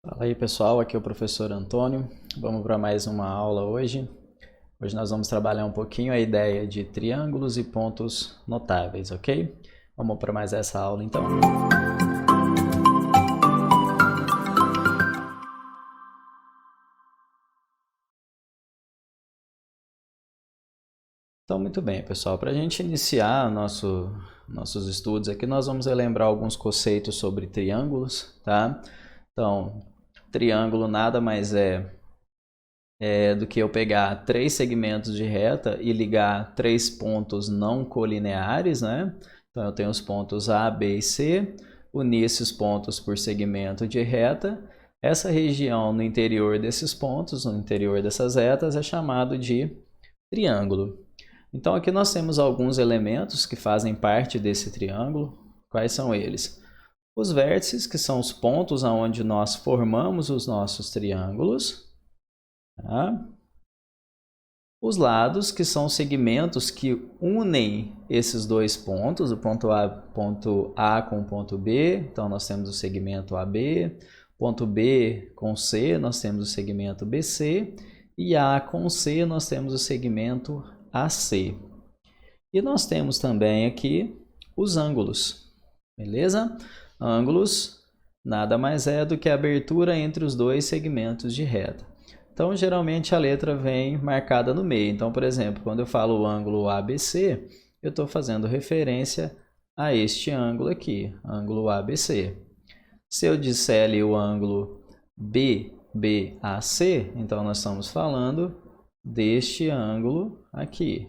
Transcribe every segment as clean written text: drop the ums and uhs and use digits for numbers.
Fala aí pessoal, aqui é o professor Antônio. Vamos para mais uma aula hoje. Hoje nós vamos trabalhar um pouquinho a ideia de triângulos e pontos notáveis, ok? Vamos para mais essa aula então. Então, muito bem, pessoal. Para a gente iniciar nossos estudos aqui, nós vamos relembrar alguns conceitos sobre triângulos, tá? Então, triângulo nada mais é do que eu pegar três segmentos de reta e ligar três pontos não colineares, né? Então eu tenho os pontos A, B e C, unir esses pontos por segmento de reta. Essa região no interior desses pontos, no interior dessas retas, é chamado de triângulo. Então aqui nós temos alguns elementos que fazem parte desse triângulo. Quais são eles? Os vértices, que são os pontos onde nós formamos os nossos triângulos. Tá? Os lados, que são segmentos que unem esses dois pontos, o ponto A com o ponto B, então nós temos o segmento AB, ponto B com C, nós temos o segmento BC, e A com C, nós temos o segmento AC. E nós temos também aqui os ângulos, beleza? Ângulos nada mais é do que a abertura entre os dois segmentos de reta. Então, geralmente a letra vem marcada no meio. Então, por exemplo, quando eu falo o ângulo ABC, eu estou fazendo referência a este ângulo aqui, ângulo ABC. Se eu disser ali o ângulo BBAC, então nós estamos falando deste ângulo aqui.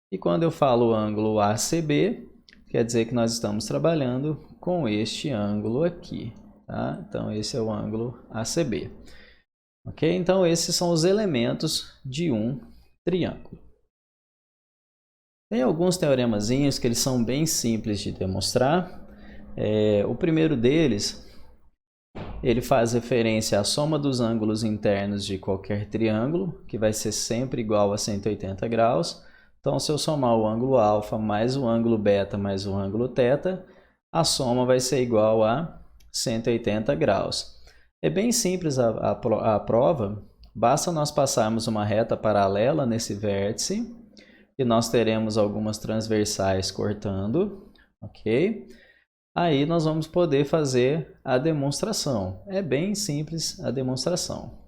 E quando eu falo o ângulo ACB, quer dizer que nós estamos trabalhando com este ângulo aqui. Tá? Então, esse é o ângulo ACB. Ok? Então, esses são os elementos de um triângulo. Tem alguns teoremazinhos que eles são bem simples de demonstrar. O primeiro deles, ele faz referência à soma dos ângulos internos de qualquer triângulo, que vai ser sempre igual a 180 graus. Então, se eu somar o ângulo alfa mais o ângulo beta mais o ângulo teta, a soma vai ser igual a 180 graus. É bem simples a prova, basta nós passarmos uma reta paralela nesse vértice, e nós teremos algumas transversais cortando, ok? Aí nós vamos poder fazer a demonstração. É bem simples a demonstração.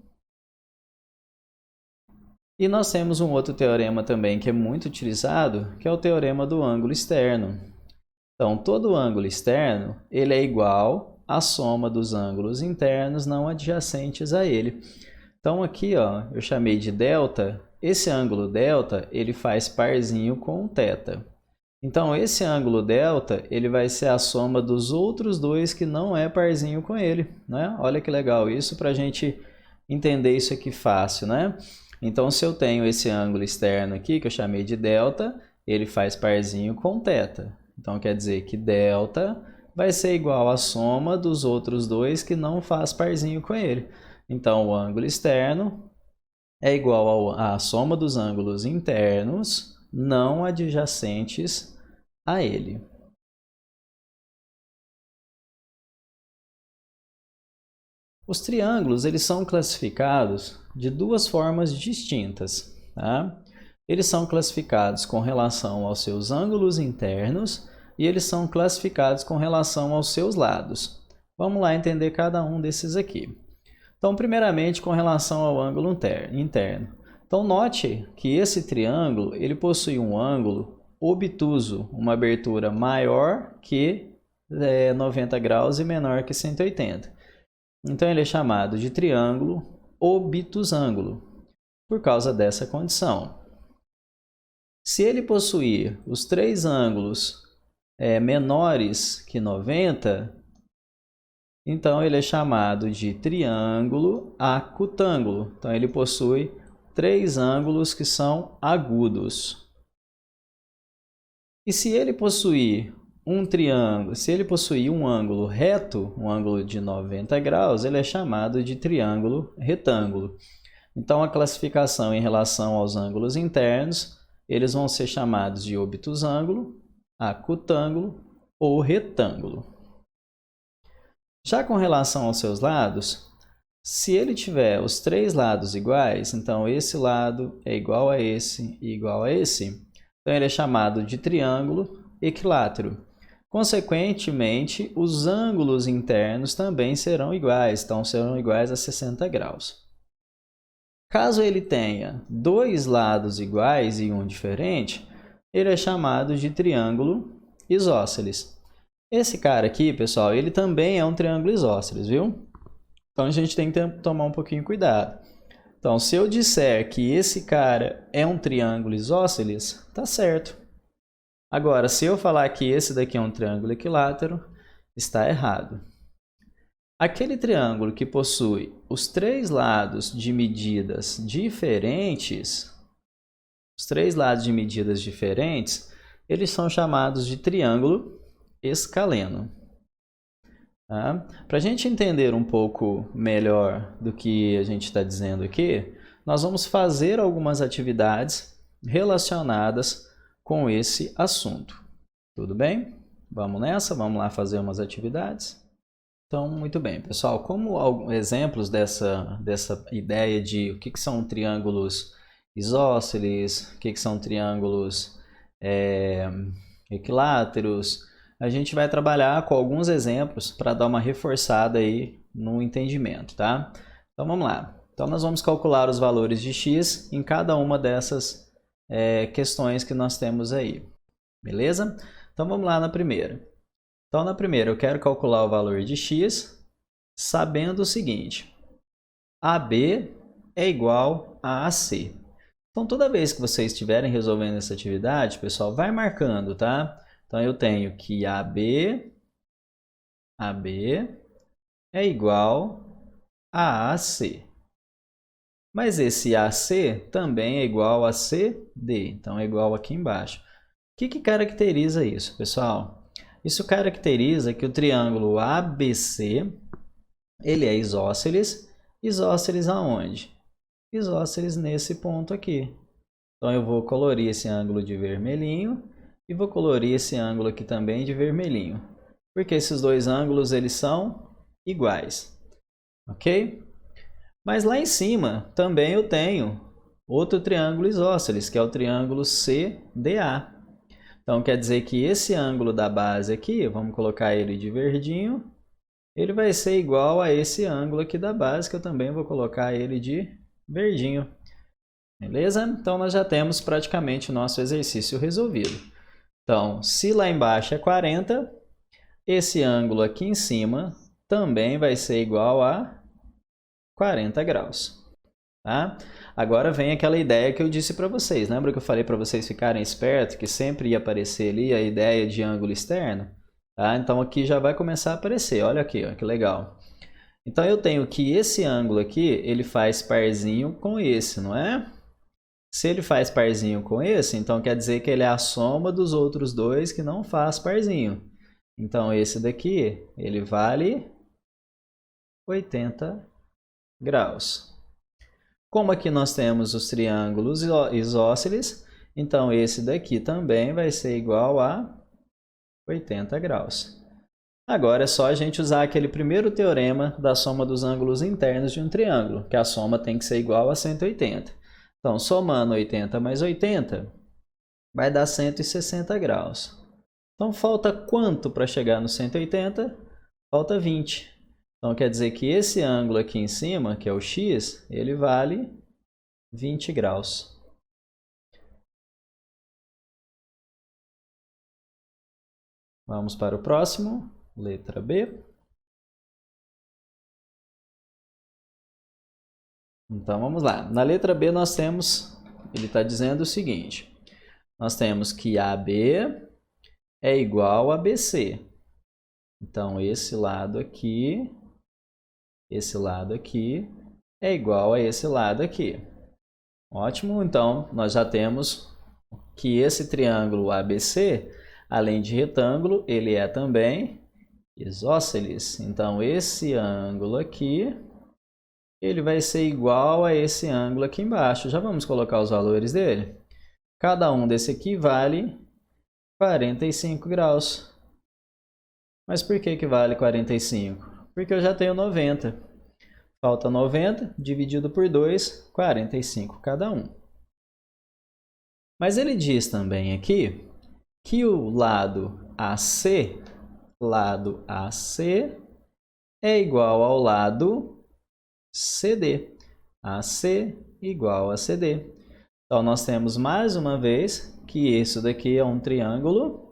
E nós temos um outro teorema também que é muito utilizado, que é o teorema do ângulo externo. Então, todo ângulo externo ele é igual a soma dos ângulos internos não adjacentes a ele. Então aqui, ó, eu chamei de delta. Esse ângulo delta ele faz parzinho com o θ. Então esse ângulo delta ele vai ser a soma dos outros dois que não é parzinho com ele, né? Olha que legal isso para a gente entender isso aqui fácil, né? Então se eu tenho esse ângulo externo aqui que eu chamei de delta, ele faz parzinho com θ. Então quer dizer que delta vai ser igual à soma dos outros dois que não faz parzinho com ele. Então, o ângulo externo é igual à soma dos ângulos internos não adjacentes a ele. Os triângulos eles são classificados de duas formas distintas. Tá? Eles são classificados com relação aos seus ângulos internos e eles são classificados com relação aos seus lados. Vamos lá entender cada um desses aqui. Então, primeiramente, com relação ao ângulo interno. Então, note que esse triângulo ele possui um ângulo obtuso, uma abertura maior que 90 graus e menor que 180. Então, ele é chamado de triângulo obtusângulo, por causa dessa condição. Se ele possuir os três ângulos menores que 90, então ele é chamado de triângulo acutângulo. Então ele possui três ângulos que são agudos. E se ele possuir um ângulo reto, um ângulo de 90 graus, ele é chamado de triângulo retângulo. Então a classificação em relação aos ângulos internos, eles vão ser chamados de obtusângulo, acutângulo ou retângulo. Já com relação aos seus lados, se ele tiver os três lados iguais, então esse lado é igual a esse e igual a esse, então ele é chamado de triângulo equilátero. Consequentemente, os ângulos internos também serão iguais, então serão iguais a 60 graus. Caso ele tenha dois lados iguais e um diferente, ele é chamado de triângulo isósceles. Esse cara aqui, pessoal, ele também é um triângulo isósceles, viu? Então a gente tem que tomar um pouquinho cuidado. Então, se eu disser que esse cara é um triângulo isósceles, tá certo. Agora, se eu falar que esse daqui é um triângulo equilátero, está errado. Aquele triângulo que possui os três lados de medidas diferentes, eles são chamados de triângulo escaleno. Tá? Para a gente entender um pouco melhor do que a gente está dizendo aqui, nós vamos fazer algumas atividades relacionadas com esse assunto. Tudo bem? Vamos nessa? Vamos lá fazer umas atividades? Então, muito bem, pessoal. Como exemplos dessa ideia de o que são triângulos isósceles, o que são triângulos equiláteros, a gente vai trabalhar com alguns exemplos para dar uma reforçada aí no entendimento, tá? Então, vamos lá. Então, nós vamos calcular os valores de x em cada uma dessas questões que nós temos aí, beleza? Então, vamos lá na primeira. Então, na primeira, eu quero calcular o valor de x sabendo o seguinte: AB é igual a AC. Então, toda vez que vocês estiverem resolvendo essa atividade, pessoal, vai marcando, tá? Então, eu tenho que AB é igual a AC. Mas esse AC também é igual a CD, então é igual aqui embaixo. O que caracteriza isso, pessoal? Isso caracteriza que o triângulo ABC, ele é isósceles. Isósceles aonde? Isósceles nesse ponto aqui. Então eu vou colorir esse ângulo de vermelhinho e vou colorir esse ângulo aqui também de vermelhinho. Porque esses dois ângulos, eles são iguais. Ok? Mas lá em cima também eu tenho outro triângulo isósceles, que é o triângulo CDA. Então, quer dizer que esse ângulo da base aqui, vamos colocar ele de verdinho, ele vai ser igual a esse ângulo aqui da base, que eu também vou colocar ele de verdinho. Beleza? Então, nós já temos praticamente o nosso exercício resolvido. Então, se lá embaixo é 40, esse ângulo aqui em cima também vai ser igual a 40 graus. Tá? Agora vem aquela ideia que eu disse para vocês. Lembra que eu falei para vocês ficarem espertos, que sempre ia aparecer ali a ideia de ângulo externo? Tá? Então aqui já vai começar a aparecer. Olha aqui, ó, que legal. Então eu tenho que esse ângulo aqui, ele faz parzinho com esse, não é? Se ele faz parzinho com esse, então quer dizer que ele é a soma dos outros dois que não faz parzinho. Então esse daqui, ele vale 80 graus. Como aqui nós temos os triângulos isósceles, então esse daqui também vai ser igual a 80 graus. Agora é só a gente usar aquele primeiro teorema da soma dos ângulos internos de um triângulo, que a soma tem que ser igual a 180. Então, somando 80 mais 80, vai dar 160 graus. Então, falta quanto para chegar no 180? Falta 20. Então, quer dizer que esse ângulo aqui em cima, que é o x, ele vale 20 graus. Vamos para o próximo, letra B. Então, vamos lá. Na letra B, nós temos, ele está dizendo o seguinte. Nós temos que AB é igual a BC. Então, esse lado aqui é igual a esse lado aqui. Ótimo, então nós já temos que esse triângulo ABC, além de retângulo, ele é também isósceles. Então esse ângulo aqui, ele vai ser igual a esse ângulo aqui embaixo. Já vamos colocar os valores dele? Cada um desse aqui vale 45 graus. Mas por que vale 45? Porque eu já tenho 90. Falta 90, dividido por 2, 45 cada um. Mas ele diz também aqui que o lado AC é igual ao lado CD. AC igual a CD. Então, nós temos mais uma vez que isso daqui é um triângulo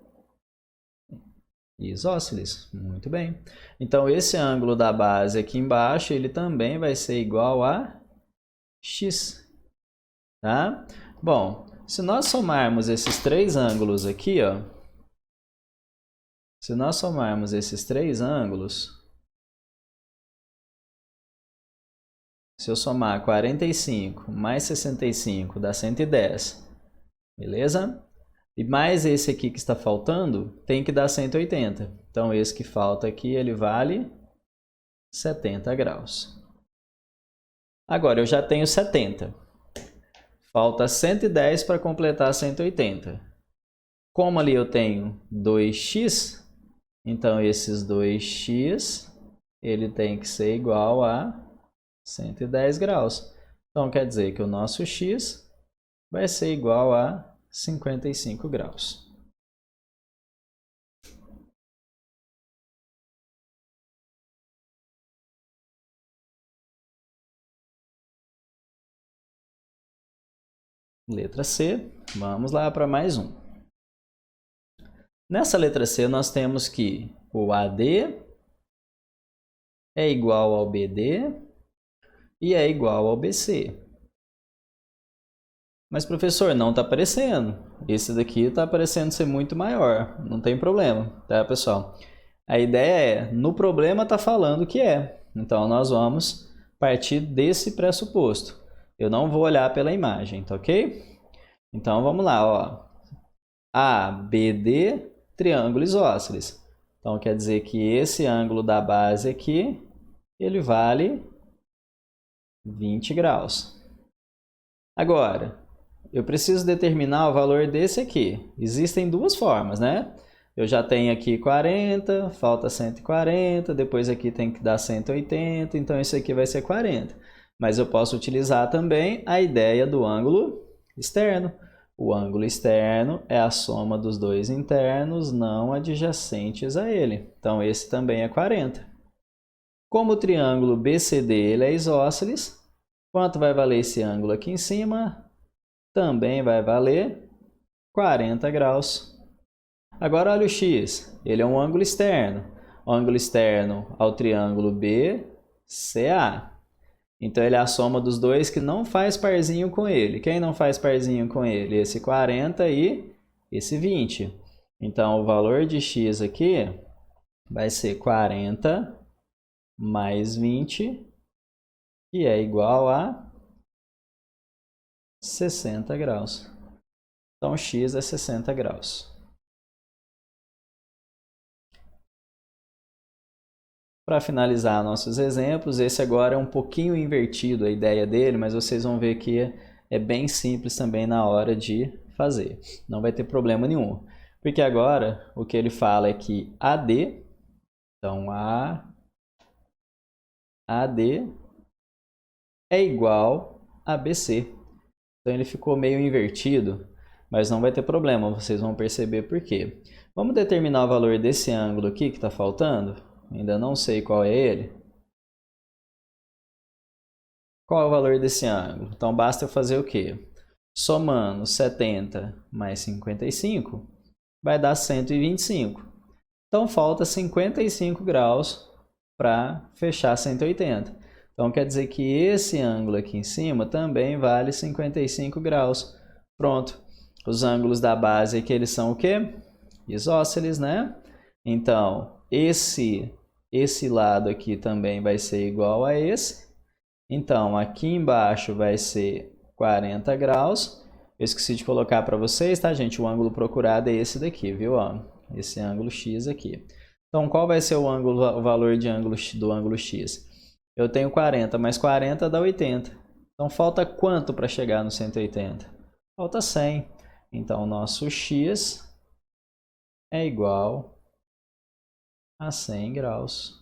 isósceles. Muito bem. Então, esse ângulo da base aqui embaixo, ele também vai ser igual a x. Tá? Bom, se nós somarmos esses três ângulos aqui, ó, se nós somarmos esses três ângulos, se eu somar 45 mais 65 dá 110, beleza? E mais esse aqui que está faltando, tem que dar 180. Então, esse que falta aqui, ele vale 70 graus. Agora, eu já tenho 70. Falta 110 para completar 180. Como ali eu tenho 2x, então esses 2x, ele tem que ser igual a 110 graus. Então, quer dizer que o nosso x vai ser igual a 55 graus. Letra C, vamos lá para mais um. Nessa letra C, nós temos que o AD é igual ao BD e é igual ao BC. Mas, professor, não está aparecendo. Esse daqui está parecendo ser muito maior. Não tem problema, tá, pessoal? A ideia é, no problema está falando que é. Então, nós vamos partir desse pressuposto. Eu não vou olhar pela imagem, tá ok? Então, vamos lá, ó. ABD, triângulo isósceles. Então, quer dizer que esse ângulo da base aqui, ele vale 20 graus. Agora, eu preciso determinar o valor desse aqui. Existem duas formas, né? Eu já tenho aqui 40, falta 140, depois aqui tem que dar 180, então isso aqui vai ser 40. Mas eu posso utilizar também a ideia do ângulo externo. O ângulo externo é a soma dos dois internos não adjacentes a ele. Então, esse também é 40. Como o triângulo BCD ele é isósceles, quanto vai valer esse ângulo aqui em cima? Também vai valer 40 graus. Agora, olha o x. Ele é um ângulo externo. O ângulo externo ao triângulo BCA. Então, ele é a soma dos dois que não faz parzinho com ele. Quem não faz parzinho com ele? Esse 40 e esse 20. Então, o valor de x aqui vai ser 40 mais 20, que é igual a 60 graus. Então, x é 60 graus. Para finalizar nossos exemplos, esse agora é um pouquinho invertido a ideia dele, mas vocês vão ver que é bem simples também na hora de fazer. Não vai ter problema nenhum. Porque agora o que ele fala é que AD, então AD é igual a BC. Então ele ficou meio invertido, mas não vai ter problema, vocês vão perceber por quê. Vamos determinar o valor desse ângulo aqui que está faltando? Ainda não sei qual é ele. Qual é o valor desse ângulo? Então basta eu fazer o quê? Somando 70 mais 55, vai dar 125. Então falta 55 graus para fechar 180. Então quer dizer que esse ângulo aqui em cima também vale 55 graus. Pronto. Os ângulos da base aqui, eles são o quê? Isósceles, né? Então, esse lado aqui também vai ser igual a esse. Então, aqui embaixo vai ser 40 graus. Eu esqueci de colocar para vocês, tá, gente? O ângulo procurado é esse daqui, viu? Ó, esse ângulo x aqui. Então, qual vai ser o valor de do ângulo x? Eu tenho 40, mais 40 dá 80. Então, falta quanto para chegar no 180? Falta 100. Então, o nosso x é igual a 100 graus.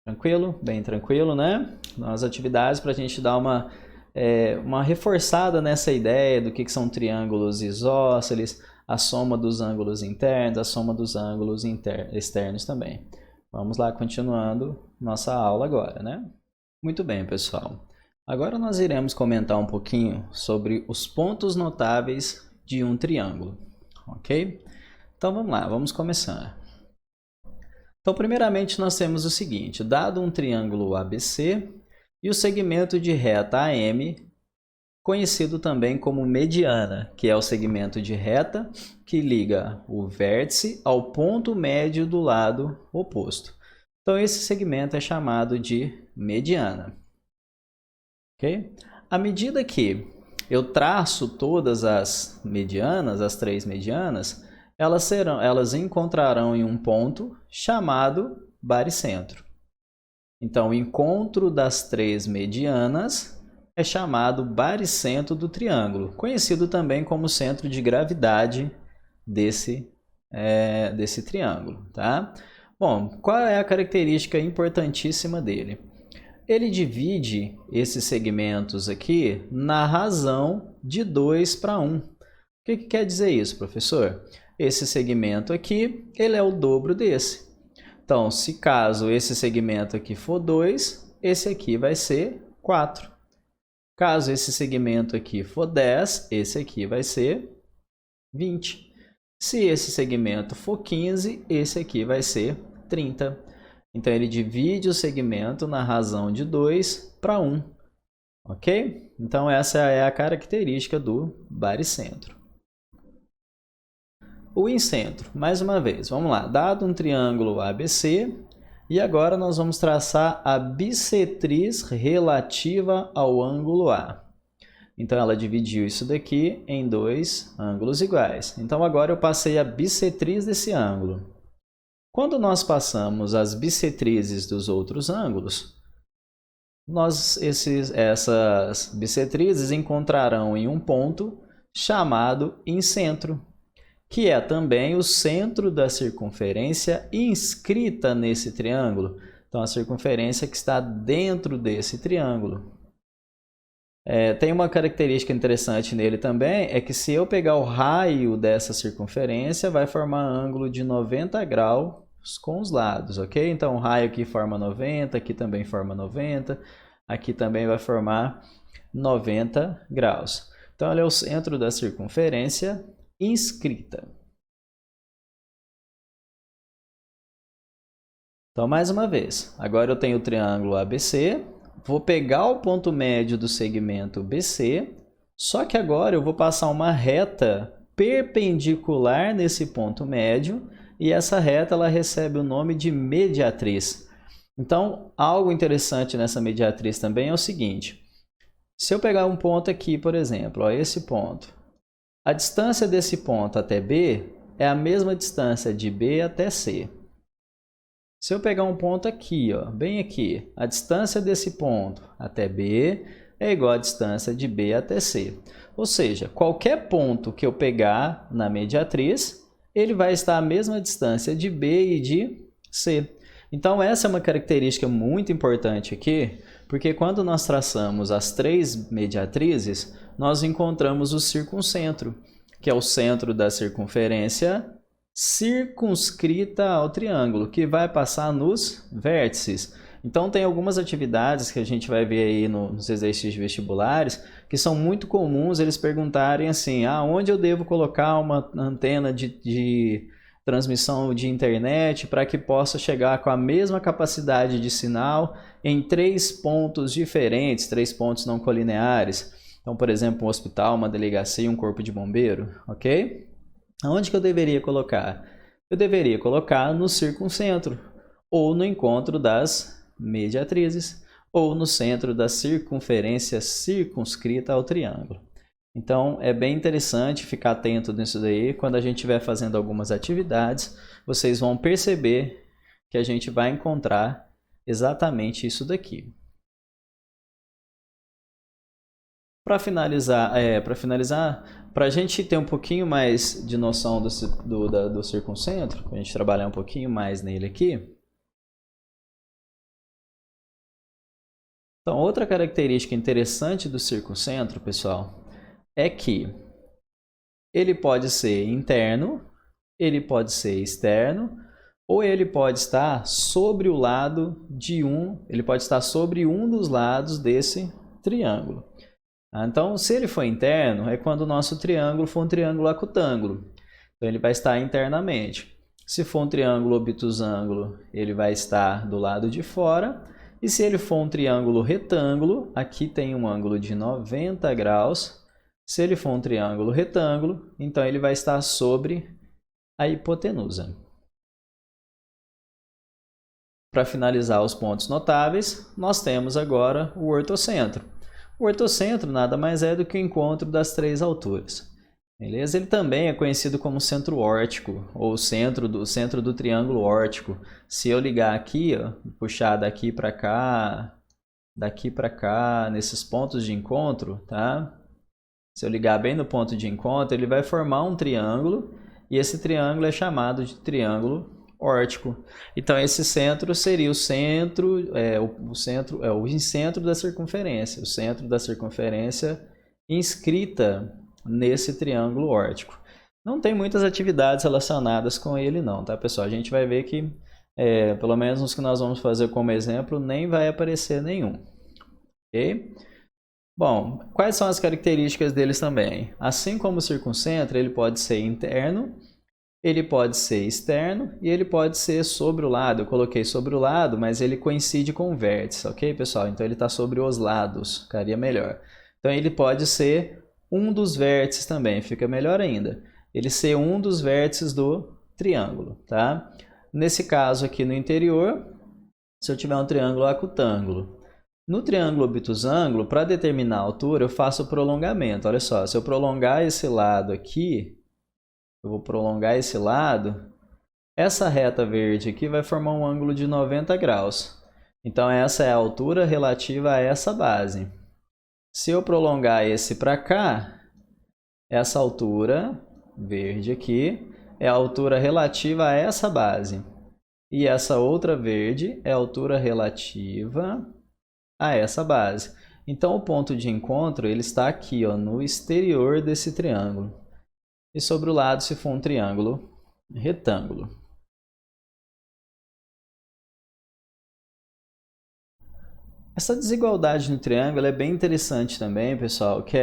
Tranquilo? Bem tranquilo, né? Nas atividades para a gente dar uma reforçada nessa ideia do que são triângulos isósceles, a soma dos ângulos internos, a soma dos ângulos externos também. Vamos lá, continuando nossa aula agora, né? Muito bem, pessoal. Agora nós iremos comentar um pouquinho sobre os pontos notáveis de um triângulo, ok? Então vamos lá, vamos começar. Então, primeiramente, nós temos o seguinte: dado um triângulo ABC e o segmento de reta AM, conhecido também como mediana, que é o segmento de reta que liga o vértice ao ponto médio do lado oposto. Então, esse segmento é chamado de mediana. Okay? À medida que eu traço todas as medianas, as três medianas, elas encontrarão em um ponto chamado baricentro. Então, o encontro das três medianas é chamado baricentro do triângulo, conhecido também como centro de gravidade desse triângulo. Tá? Bom, qual é a característica importantíssima dele? Ele divide esses segmentos aqui na razão de 2:1. O que quer dizer isso, professor? Esse segmento aqui, ele é o dobro desse. Então, se caso esse segmento aqui for 2, esse aqui vai ser 4. Caso esse segmento aqui for 10, esse aqui vai ser 20. Se esse segmento for 15, esse aqui vai ser 30. Então, ele divide o segmento na razão de 2:1. Ok? Então, essa é a característica do baricentro. O incentro, mais uma vez, vamos lá, dado um triângulo ABC, e agora nós vamos traçar a bissetriz relativa ao ângulo A. Então, ela dividiu isso daqui em dois ângulos iguais. Então, agora eu passei a bissetriz desse ângulo. Quando nós passamos as bissetrizes dos outros ângulos, essas bissetrizes encontrarão em um ponto chamado incentro, que é também o centro da circunferência inscrita nesse triângulo. Então, a circunferência que está dentro desse triângulo. Tem uma característica interessante nele também, é que se eu pegar o raio dessa circunferência, vai formar ângulo de 90 graus com os lados, ok? Então, o raio aqui forma 90, aqui também forma 90, aqui também vai formar 90 graus. Então, ele é o centro da circunferência inscrita. Então, mais uma vez, agora eu tenho o triângulo ABC, vou pegar o ponto médio do segmento BC, só que agora eu vou passar uma reta perpendicular nesse ponto médio e essa reta ela recebe o nome de mediatriz. Então, algo interessante nessa mediatriz também é o seguinte: se eu pegar um ponto aqui, por exemplo, ó, esse ponto, a distância desse ponto até B é a mesma distância de B até C. Se eu pegar um ponto aqui, ó, bem aqui, a distância desse ponto até B é igual à distância de B até C. Ou seja, qualquer ponto que eu pegar na mediatriz, ele vai estar à mesma distância de B e de C. Então, essa é uma característica muito importante aqui, porque quando nós traçamos as três mediatrizes, nós encontramos o circuncentro, que é o centro da circunferência circunscrita ao triângulo, que vai passar nos vértices. Então, tem algumas atividades que a gente vai ver aí nos exercícios vestibulares, que são muito comuns eles perguntarem assim: onde eu devo colocar uma antena de transmissão de internet para que possa chegar com a mesma capacidade de sinal em 3 pontos diferentes, 3 pontos não colineares. Então, por exemplo, um hospital, uma delegacia e um corpo de bombeiro, ok? Onde que eu deveria colocar? Eu deveria colocar no circuncentro, ou no encontro das mediatrizes, ou no centro da circunferência circunscrita ao triângulo. Então, é bem interessante ficar atento nisso daí. Quando a gente estiver fazendo algumas atividades, vocês vão perceber que a gente vai encontrar exatamente isso daqui. Para finalizar, para a gente ter um pouquinho mais de noção do circuncentro, para a gente trabalhar um pouquinho mais nele aqui, Então, outra característica interessante do circuncentro, pessoal, é que ele pode ser interno, ele pode ser externo, ou ele pode estar sobre o lado de ele pode estar sobre um dos lados desse triângulo. Então, se ele for interno, é quando o nosso triângulo for um triângulo acutângulo. Então, ele vai estar internamente. Se for um triângulo obtusângulo, ele vai estar do lado de fora. E se ele for um triângulo retângulo, aqui tem um ângulo de 90 graus. Se ele for um triângulo retângulo, então ele vai estar sobre a hipotenusa. Para finalizar os pontos notáveis, nós temos agora o ortocentro. O ortocentro nada mais é do que o encontro das três alturas. Beleza? Ele também é conhecido como centro órtico, ou centro do triângulo órtico. Se eu ligar aqui, ó, puxar daqui para cá, nesses pontos de encontro, tá? Se eu ligar bem no ponto de encontro, ele vai formar um triângulo, e esse triângulo é chamado de triângulo órtico. Então esse centro seria o centro da circunferência, o centro da circunferência inscrita nesse triângulo órtico. Não tem muitas atividades relacionadas com ele não, tá, pessoal? A gente vai ver que, pelo menos nos que nós vamos fazer como exemplo, nem vai aparecer nenhum. Ok? Bom, quais são as características deles também? Assim como o circuncentro, ele pode ser interno, ele pode ser externo e ele pode ser sobre o lado. Eu coloquei sobre o lado, mas ele coincide com o vértice, ok, pessoal? Então ele está sobre os lados, ficaria melhor. Então ele pode ser um dos vértices também, fica melhor ainda. Ele ser um dos vértices do triângulo, tá? Nesse caso aqui no interior, se eu tiver um triângulo acutângulo. No triângulo obtusângulo, para determinar a altura, eu faço o prolongamento. Olha só, se eu prolongar esse lado aqui, eu vou prolongar esse lado, essa reta verde aqui vai formar um ângulo de 90 graus. Então essa é a altura relativa a essa base. Se eu prolongar esse para cá, essa altura verde aqui é a altura relativa a essa base. E essa outra verde é a altura relativa a essa base. Então o ponto de encontro ele está aqui, ó, no exterior desse triângulo. E sobre o lado, se for um triângulo retângulo. Essa desigualdade no triângulo é bem interessante também, pessoal, que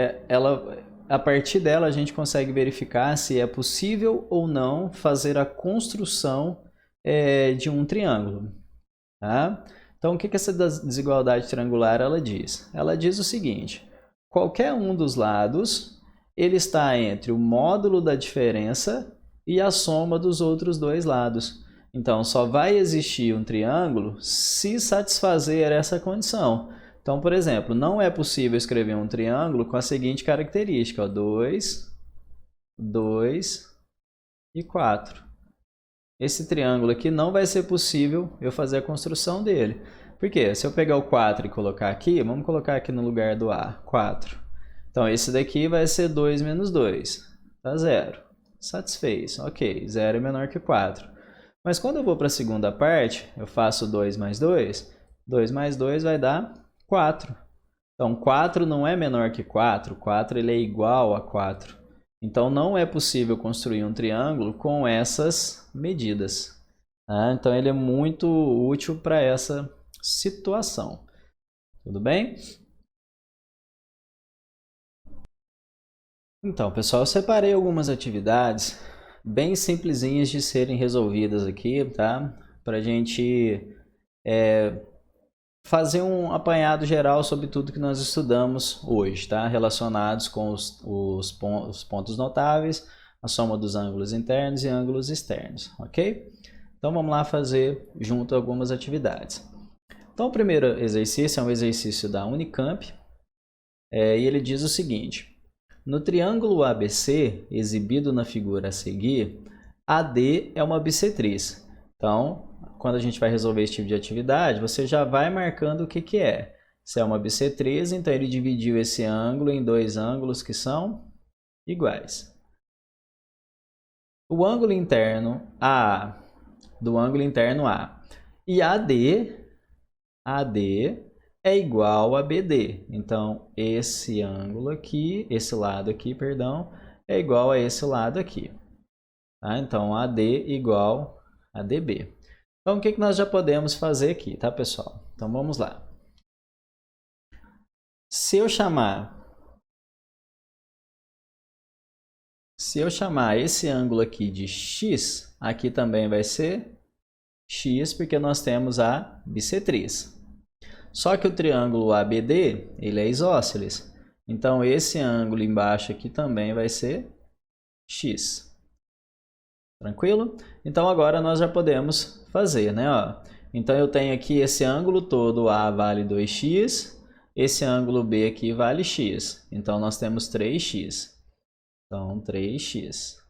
a partir dela a gente consegue verificar se é possível ou não fazer a construção de um triângulo. Tá? Então, o que essa desigualdade triangular ela diz? Ela diz o seguinte: qualquer um dos lados ele está entre o módulo da diferença e a soma dos outros dois lados. Então, só vai existir um triângulo se satisfazer essa condição. Então, por exemplo, não é possível escrever um triângulo com a seguinte característica: 2, 2 e 4. Esse triângulo aqui não vai ser possível eu fazer a construção dele. Por quê? Se eu pegar o 4 e colocar aqui, vamos colocar aqui no lugar do A, 4. Então, esse daqui vai ser 2 menos 2, dá 0. Satisfez, ok, 0 é menor que 4. Mas quando eu vou para a segunda parte, eu faço 2 mais 2, 2 mais 2 vai dar 4. Então, 4 não é menor que 4, 4 ele é igual a 4. Então, não é possível construir um triângulo com essas medidas. Tá? Então, ele é muito útil para essa situação. Tudo bem? Então, pessoal, eu separei algumas atividades bem simplesinhas de serem resolvidas aqui, tá? Para a gente fazer um apanhado geral sobre tudo que nós estudamos hoje, tá? Relacionados com os pontos notáveis, a soma dos ângulos internos e ângulos externos, ok? Então vamos lá fazer junto algumas atividades. Então o primeiro exercício é um exercício da Unicamp, e ele diz o seguinte: no triângulo ABC, exibido na figura a seguir, AD é uma bissetriz. Então, quando a gente vai resolver esse tipo de atividade, você já vai marcando o que é. Se é uma bissetriz, então ele dividiu esse ângulo em dois ângulos que são iguais. O ângulo interno do ângulo interno A. E AD é igual a BD. Então, esse ângulo aqui, esse lado aqui, perdão, é igual a esse lado aqui. Tá? Então, AD igual a DB. Então, o que nós já podemos fazer aqui, tá, pessoal? Então, vamos lá. Se eu chamar esse ângulo aqui de x, aqui também vai ser x, porque nós temos a bissetriz. Só que o triângulo ABD, ele é isósceles. Então, esse ângulo embaixo aqui também vai ser x. Tranquilo? Então, agora nós já podemos fazer, né? Ó, então, eu tenho aqui esse ângulo todo, A vale 2x. Esse ângulo B aqui vale x. Então, nós temos 3x. Então, 3x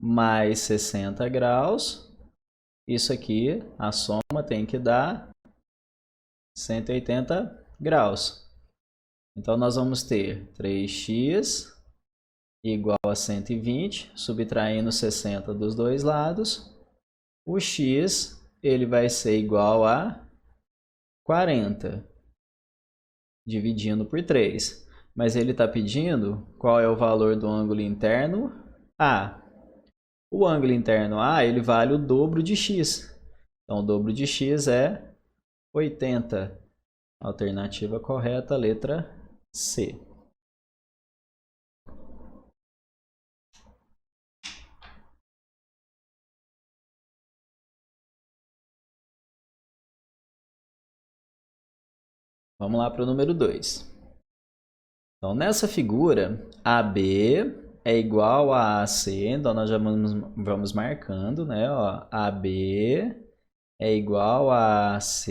mais 60 graus. Isso aqui, a soma tem que dar 180 graus. Então, nós vamos ter 3x igual a 120, subtraindo 60 dos dois lados. O x, ele vai ser igual a 40, dividindo por 3. Mas ele está pedindo qual é o valor do ângulo interno A. O ângulo interno A, ele vale o dobro de x. Então, o dobro de x é 80. Alternativa correta, letra C. Vamos lá para o número 2. Então, nessa figura, AB é igual a AC, então nós já vamos marcando, né? Ó, AB é igual a AC.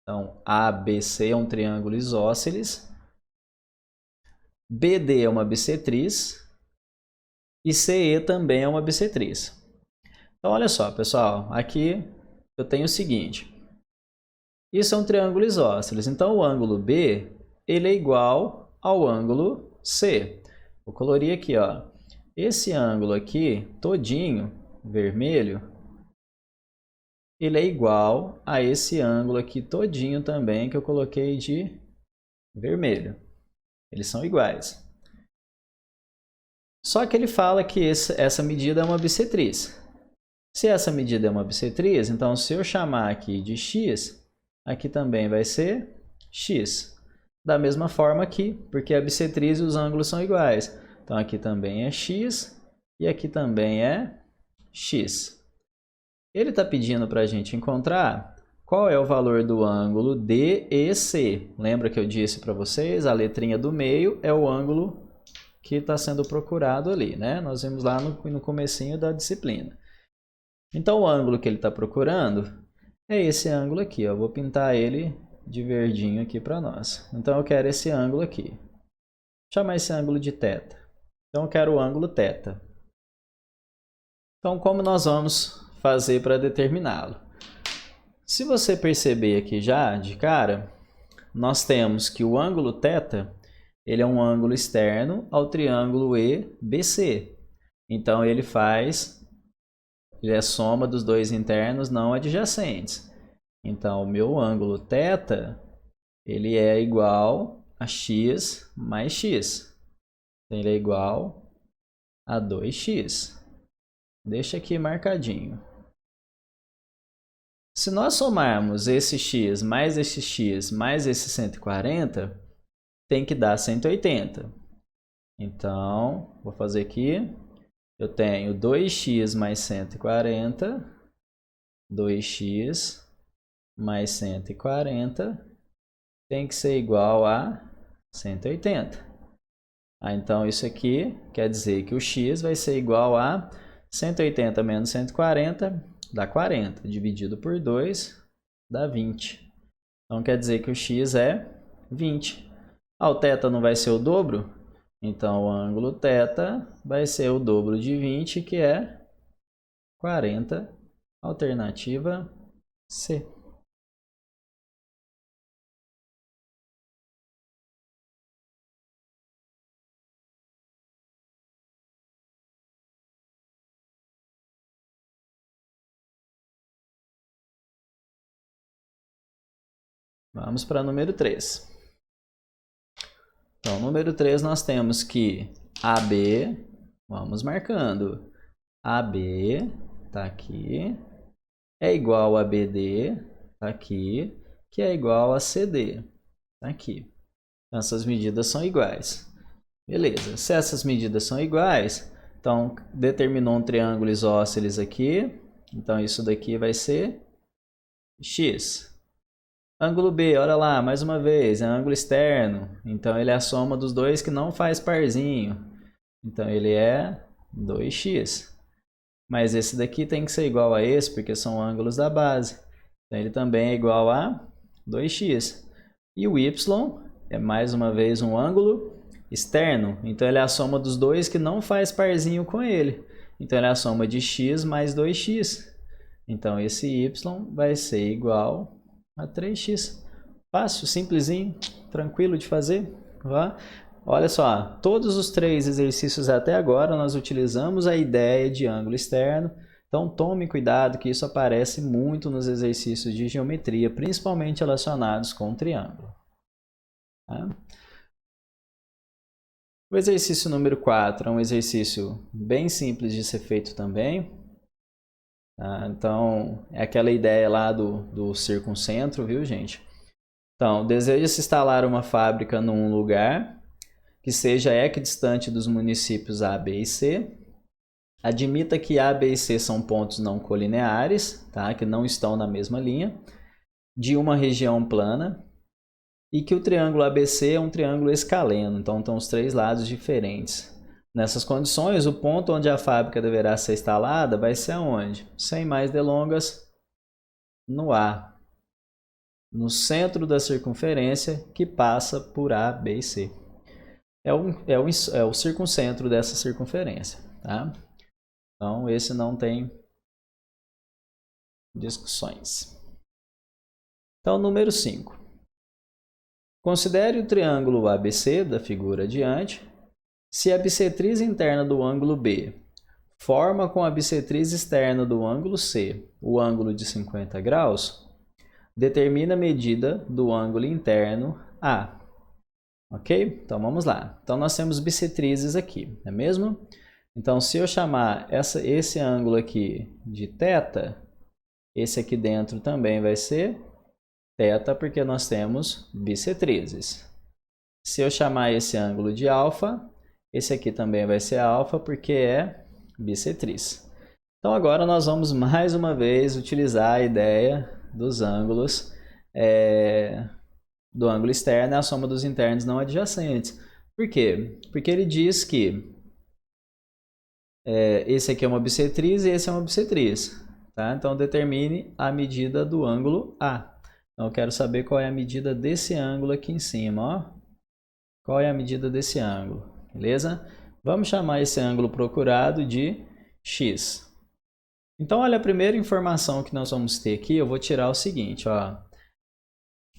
Então, ABC é um triângulo isósceles. BD é uma bissetriz. E CE também é uma bissetriz. Então, olha só, pessoal. Aqui eu tenho o seguinte. Isso é um triângulo isósceles. Então, o ângulo B, ele é igual ao ângulo C. Vou colorir aqui, ó. Esse ângulo aqui, todinho, vermelho, ele é igual a esse ângulo aqui todinho também que eu coloquei de vermelho. Eles são iguais. Só que ele fala que essa medida é uma bissetriz. Se essa medida é uma bissetriz, então se eu chamar aqui de x, aqui também vai ser x. Da mesma forma aqui, porque a bissetriz e os ângulos são iguais. Então aqui também é x e aqui também é x. Ele está pedindo para a gente encontrar qual é o valor do ângulo DEC. Lembra que eu disse para vocês, a letrinha do meio é o ângulo que está sendo procurado ali, né? Nós vimos lá no comecinho da disciplina. Então, o ângulo que ele está procurando é esse ângulo aqui. Eu vou pintar ele de verdinho aqui para nós. Então, eu quero esse ângulo aqui. Vou chamar esse ângulo de θ. Então, eu quero o ângulo θ. Então, como nós vamos fazer para determiná-lo? Se você perceber aqui já, de cara, nós temos que o ângulo θ, ele é um ângulo externo ao triângulo EBC. Então, ele é soma dos dois internos não adjacentes. Então, o meu ângulo θ, ele é igual a x mais x. Então, ele é igual a 2x. Deixa aqui marcadinho. Se nós somarmos esse x mais esse 140, tem que dar 180. Então, vou fazer aqui. Eu tenho 2x mais 140. 2x mais 140 tem que ser igual a 180. Então, isso aqui quer dizer que o x vai ser igual a 180 menos 140, dá 40. Dividido por 2, dá 20. Então, quer dizer que o x é 20. O θ não vai ser o dobro? Então, o ângulo θ vai ser o dobro de 20, que é 40. Alternativa C. Vamos para número 3. Então, número 3 nós temos que AB, vamos marcando, AB, tá aqui, é igual a BD, tá aqui, que é igual a CD, tá aqui. Então, essas medidas são iguais. Beleza, se essas medidas são iguais, então determinou um triângulo isósceles aqui, então isso daqui vai ser X. Ângulo B, olha lá, mais uma vez, é ângulo externo, então ele é a soma dos dois que não faz parzinho, então ele é 2x. Mas esse daqui tem que ser igual a esse, porque são ângulos da base, então ele também é igual a 2x. E o y é mais uma vez um ângulo externo, então ele é a soma dos dois que não faz parzinho com ele, então ele é a soma de x mais 2x, então esse y vai ser igual a 3x. Fácil, simplesinho, tranquilo de fazer. Tá? Olha só, todos os 3 exercícios até agora nós utilizamos a ideia de ângulo externo. Então tome cuidado que isso aparece muito nos exercícios de geometria, principalmente relacionados com o triângulo. Tá? O exercício número 4 é um exercício bem simples de ser feito também. Então, é aquela ideia lá do circuncentro, viu, gente? Então, deseja-se instalar uma fábrica num lugar que seja equidistante dos municípios A, B e C. Admita que A, B e C são pontos não colineares, tá? Que não estão na mesma linha, de uma região plana, e que o triângulo ABC é um triângulo escaleno, então estão os 3 lados diferentes. Nessas condições, o ponto onde a fábrica deverá ser instalada vai ser aonde? Sem mais delongas, no A, no centro da circunferência que passa por A, B e C. É o circuncentro dessa circunferência. Tá? Então, esse não tem discussões. Então, número 5. Considere o triângulo ABC da figura adiante. Se a bissetriz interna do ângulo B forma com a bissetriz externa do ângulo C o ângulo de 50 graus, determina a medida do ângulo interno A. Ok? Então vamos lá. Então nós temos bissetrizes aqui, não é mesmo? Então se eu chamar esse ângulo aqui de θ, esse aqui dentro também vai ser θ, porque nós temos bissetrizes. Se eu chamar esse ângulo de α, esse aqui também vai ser alfa, porque é bissetriz. Então agora nós vamos mais uma vez utilizar a ideia dos ângulos, do ângulo externo é a soma dos internos não adjacentes. Por quê? Porque ele diz que esse aqui é uma bissetriz e esse é uma bissetriz. Tá? Então determine a medida do ângulo A. Então eu quero saber qual é a medida desse ângulo aqui em cima. Ó. Qual é a medida desse ângulo? Beleza? Vamos chamar esse ângulo procurado de x. Então, olha, a primeira informação que nós vamos ter aqui, eu vou tirar o seguinte, ó.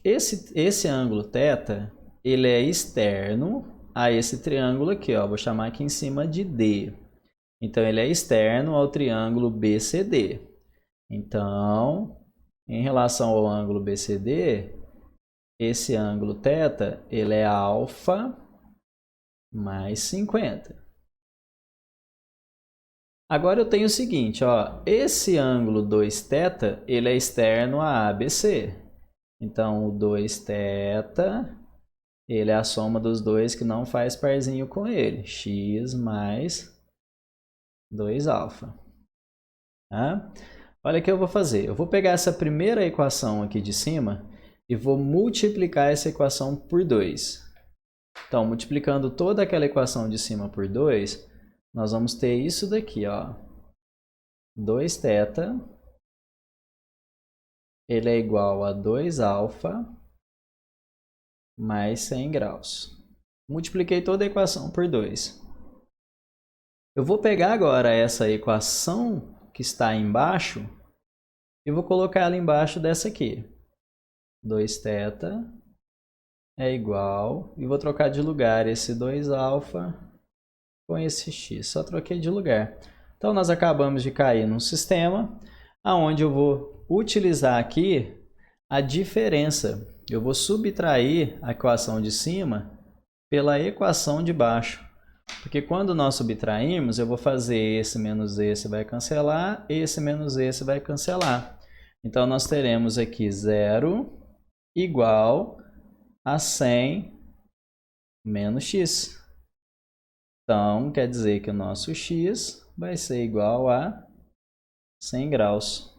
Esse ângulo θ, ele é externo a esse triângulo aqui, ó. Vou chamar aqui em cima de D. Então, ele é externo ao triângulo BCD. Então, em relação ao ângulo BCD, esse ângulo θ, ele é alfa mais 50. Agora eu tenho o seguinte, ó, esse ângulo 2θ, ele é externo a ABC. Então, o 2θ, ele é a soma dos dois que não faz parzinho com ele. X mais 2α. Tá? Olha o que eu vou fazer. Eu vou pegar essa primeira equação aqui de cima e vou multiplicar essa equação por 2. Então, multiplicando toda aquela equação de cima por 2, nós vamos ter isso daqui, ó. 2θ, ele é igual a 2α mais 100 graus. Multipliquei toda a equação por 2. Eu vou pegar agora essa equação que está embaixo e vou colocar ela embaixo dessa aqui. 2θ é igual, e vou trocar de lugar esse 2α com esse x, só troquei de lugar. Então nós acabamos de cair num sistema onde eu vou utilizar aqui a diferença eu vou subtrair a equação de cima pela equação de baixo. Porque quando nós subtraímos, eu vou fazer esse menos esse vai cancelar, esse menos esse vai cancelar. Então, nós teremos aqui 0 igual a 100 menos x. Então, quer dizer que o nosso x vai ser igual a 100 graus.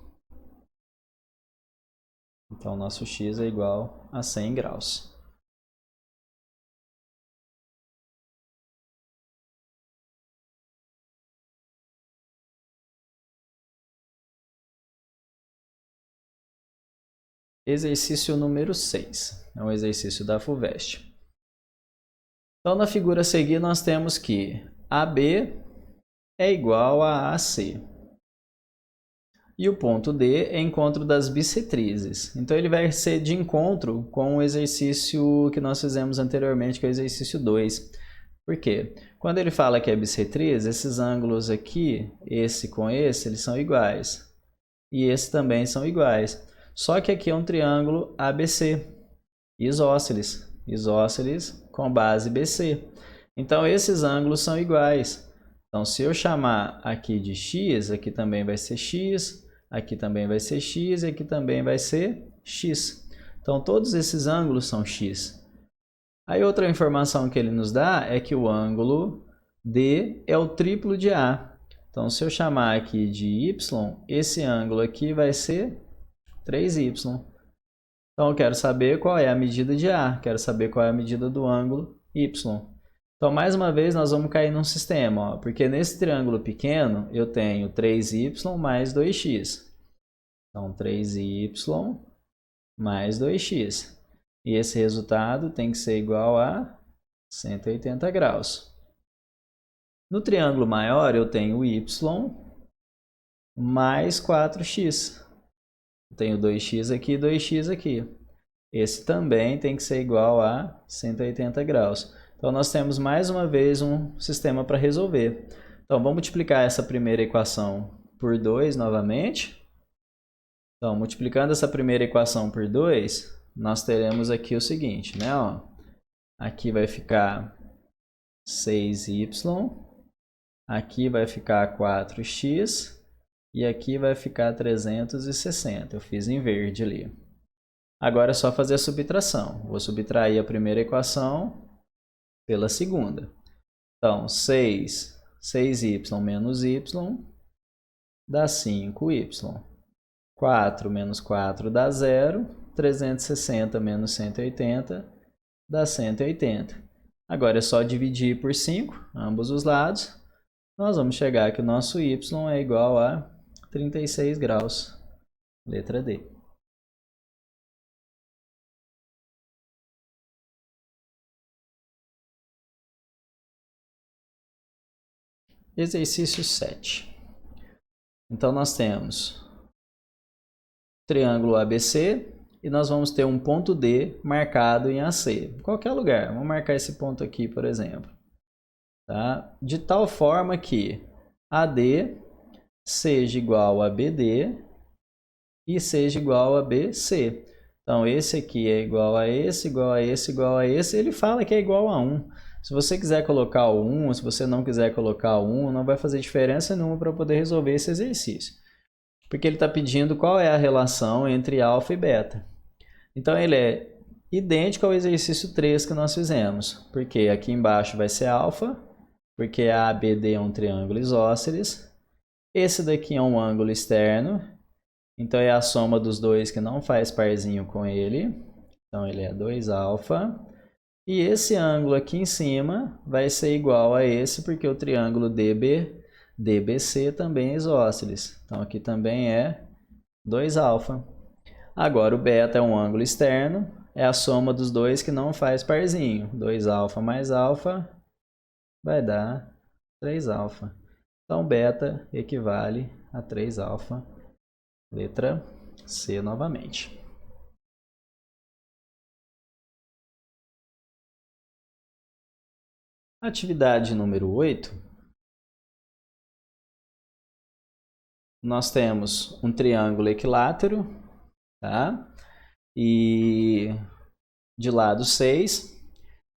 Então, nosso x é igual a 100 graus. Exercício número 6. É um exercício da FUVEST. Então, na figura a seguir, nós temos que AB é igual a AC. E o ponto D é encontro das bissetrizes. Então, ele vai ser de encontro com o exercício que nós fizemos anteriormente, que é o exercício 2. Por quê? Quando ele fala que é bissetriz, esses ângulos aqui, esse com esse, eles são iguais. E esse também são iguais. Só que aqui é um triângulo ABC, isósceles com base BC. Então, esses ângulos são iguais. Então, se eu chamar aqui de x, aqui também vai ser x, aqui também vai ser x e aqui também vai ser x. Então, todos esses ângulos são x. Aí, outra informação que ele nos dá é que o ângulo D é o triplo de A. Então, se eu chamar aqui de y, esse ângulo aqui vai ser 3y. Então, eu quero saber qual é a medida de A, quero saber qual é a medida do ângulo y. Então, mais uma vez, nós vamos cair num sistema, ó, porque nesse triângulo pequeno, eu tenho 3y mais 2x. Então, 3y mais 2x. E esse resultado tem que ser igual a 180 graus. No triângulo maior, eu tenho y mais 4x. Eu tenho 2x aqui e 2x aqui. Esse também tem que ser igual a 180 graus. Então, nós temos mais uma vez um sistema para resolver. Então, vamos multiplicar essa primeira equação por 2 novamente. Então, multiplicando essa primeira equação por 2, nós teremos aqui o seguinte, né? Ó, aqui vai ficar 6y, aqui vai ficar 4x e aqui vai ficar 360. Eu fiz em verde ali. Agora é só fazer a subtração. Vou subtrair a primeira equação pela segunda. Então, 6y menos y dá 5y. 4 menos 4 dá 0. 360 menos 180 dá 180. Agora é só dividir por 5, ambos os lados. Nós vamos chegar que o nosso y é igual a 36 graus. Letra D. Exercício 7. Então, nós temos triângulo ABC e nós vamos ter um ponto D marcado em AC. Em qualquer lugar. Vamos marcar esse ponto aqui, por exemplo. Tá? De tal forma que AD seja igual a BD e seja igual a BC. Então, esse aqui é igual a esse, igual a esse, igual a esse. Ele fala que é igual a 1. Se você quiser colocar o 1, se você não quiser colocar o 1, não vai fazer diferença nenhuma para poder resolver esse exercício. Porque ele está pedindo qual é a relação entre alfa e beta. Então, ele é idêntico ao exercício 3 que nós fizemos. Porque aqui embaixo vai ser alfa, porque a ABD é um triângulo isósceles. Esse daqui é um ângulo externo. Então, é a soma dos dois que não faz parzinho com ele. Então, ele é 2α. E esse ângulo aqui em cima vai ser igual a esse, porque o triângulo DBC também é isósceles. Então, aqui também é 2α. Agora, o beta é um ângulo externo. É a soma dos dois que não faz parzinho. 2α mais alfa vai dar 3α. Então, beta equivale a 3α. Letra C novamente. Atividade número 8. Nós temos um triângulo equilátero, tá? E de lado 6,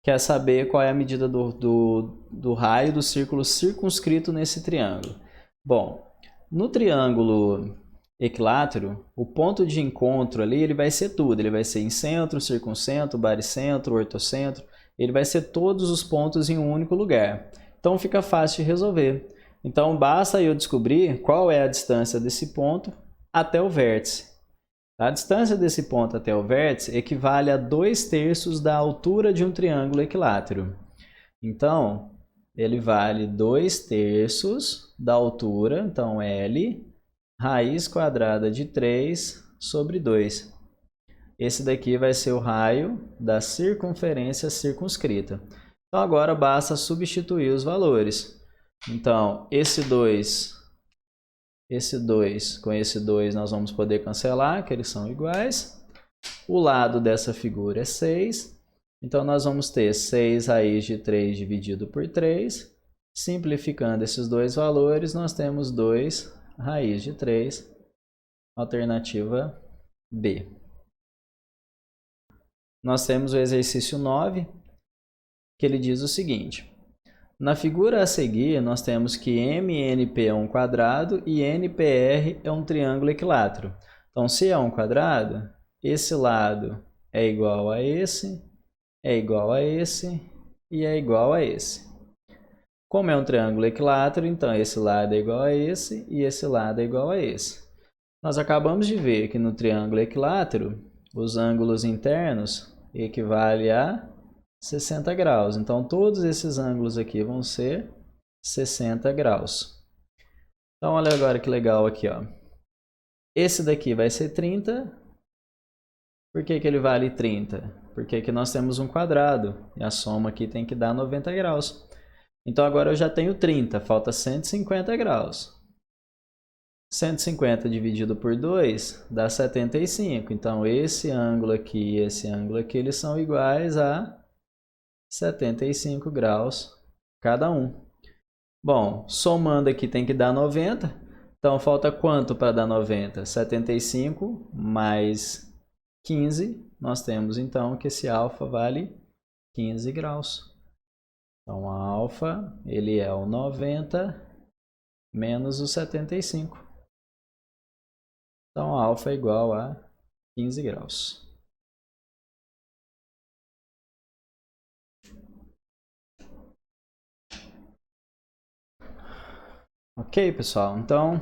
quer saber qual é a medida do raio do círculo circunscrito nesse triângulo. Bom, no triângulo equilátero, o ponto de encontro ali ele vai ser tudo. Ele vai ser incentro, circuncentro, baricentro, ortocentro. Ele vai ser todos os pontos em um único lugar. Então fica fácil de resolver. Então basta eu descobrir qual é a distância desse ponto até o vértice. A distância desse ponto até o vértice equivale a 2/3 da altura de um triângulo equilátero. Então, ele vale 2/3 da altura, então L, raiz quadrada de 3 sobre 2. Esse daqui vai ser o raio da circunferência circunscrita. Então, agora basta substituir os valores. Então, esse 2 com esse 2 nós vamos poder cancelar, que eles são iguais. O lado dessa figura é 6. Então, nós vamos ter 6 raiz de 3 dividido por 3. Simplificando esses dois valores, nós temos 2 raiz de 3, alternativa B. Nós temos o exercício 9, que ele diz o seguinte. Na figura a seguir, nós temos que MNP é um quadrado e NPR é um triângulo equilátero. Então, se é um quadrado, esse lado é igual a esse, é igual a esse e é igual a esse. Como é um triângulo equilátero, então esse lado é igual a esse e esse lado é igual a esse. Nós acabamos de ver que no triângulo equilátero, os ângulos internos equivalem a 60 graus. Então, todos esses ângulos aqui vão ser 60 graus. Então, olha agora que legal aqui, ó. Esse daqui vai ser 30. Por que que ele vale 30? Porque aqui nós temos um quadrado e a soma aqui tem que dar 90 graus. Então, agora eu já tenho 30, falta 150 graus. 150 dividido por 2 dá 75. Então, esse ângulo aqui e esse ângulo aqui, eles são iguais a 75 graus cada um. Bom, somando aqui tem que dar 90. Então, falta quanto para dar 90? 75 mais 15. Nós temos, então, que esse alfa vale 15 graus. Então, a alfa, ele é o 90 menos o 75. Então, a alfa é igual a 15 graus. Ok, pessoal? Então,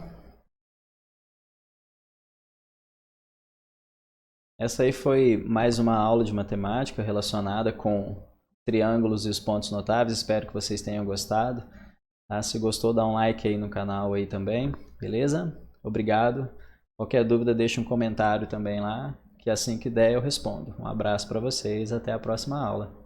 essa aí foi mais uma aula de matemática relacionada com triângulos e os pontos notáveis. Espero que vocês tenham gostado. Se gostou, dá um like aí no canal aí também, beleza? Obrigado. Qualquer dúvida, deixa um comentário também lá, que assim que der eu respondo. Um abraço para vocês, até a próxima aula.